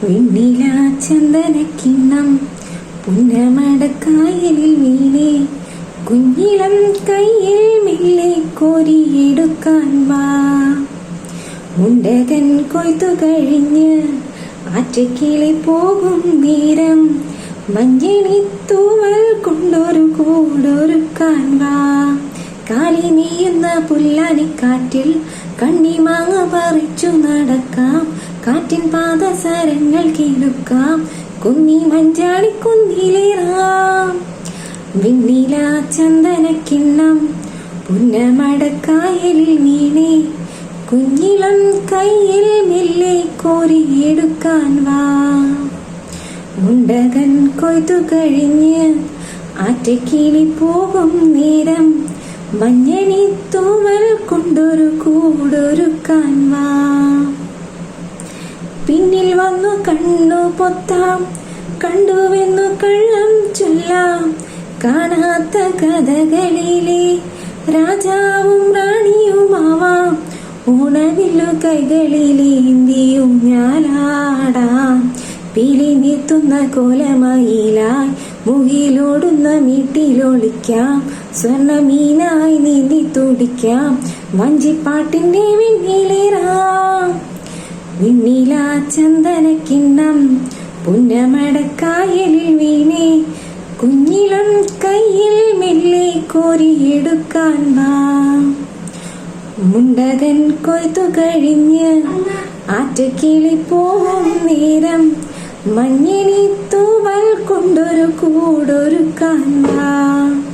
വെണ്ണില ചന്ദനക്കിണ്ണം പുന്നമടക്കായലിൽ വീണേ കുഞ്ഞിളം കയ്യിൽ മെല്ലെ കോരിയെടുക്കാൻ വാ. മുണ്ടകൻ കൊയ്ത്തു കഴിഞ്ഞ് ആറ്റക്കിളി പോകും നേരം മഞ്ഞണി തൂവൽ കൊണ്ടൊരു കൂടൊരുക്കാൻ വാ. കാലി നെയ്യുന്ന പുല്ലാനിക്കാറ്റിൽ കണ്ണിമാങ്ങ പറിച്ചു നടക്കാം. കാറ്റിൻ പാദസരങ്ങൾ കേൾക്കാം. കുന്നി മഞ്ചാടി കുന്നിലേറാം. വെണ്ണില ചന്ദനക്കിണ്ണം പുന്നമടക്കായലിൽ വീണേ കുഞ്ഞിളം കയ്യിൽ മെല്ലെ കോരിയെടുക്കാൻ വാ. മുണ്ടകൻ കൊയ്ത്തു കഴിഞ്ഞ് ആറ്റക്കിളി പോകും നേരം മഞ്ഞണി തൂവൽ കൊണ്ടൊരു കൂടൊരുക്കാൻ വാ. പിന്നിൽ വന്നു കണ്ണു പൊത്താം, കണ്ടുവെന്നു കള്ളം ചൊല്ലാം. കാണാത്ത കഥകളിലെ രാജാവും റാണിയുമാവാം. ഓണവില്ലു കൈകളിലേന്തിയും ഞാലാടാം. പീലി നീത്തുന്ന കോലമയിലായി മുകിലോടുന്ന വീട്ടിലൊളിക്കാം. സ്വർണ്ണമീനായി നീന്തി തുടിക്കാം. വഞ്ചിപ്പാട്ടിന്റെ വെണ്ണിലേറാം. വെണ്ണില ചന്ദനക്കിണ്ണം പുന്നമടക്കായലിൽ വീണേ കുഞ്ഞിളം കയ്യിൽ മെല്ലെ കോരിയെടുക്കാൻ വാ. മുണ്ടകൻ കൊയ്ത്തു കഴിഞ്ഞ് ആറ്റക്കിളി പോകും നേരം മഞ്ഞണി തൂവൽ കൊണ്ടൊരു കൂടൊരുക്കാൻ വാ.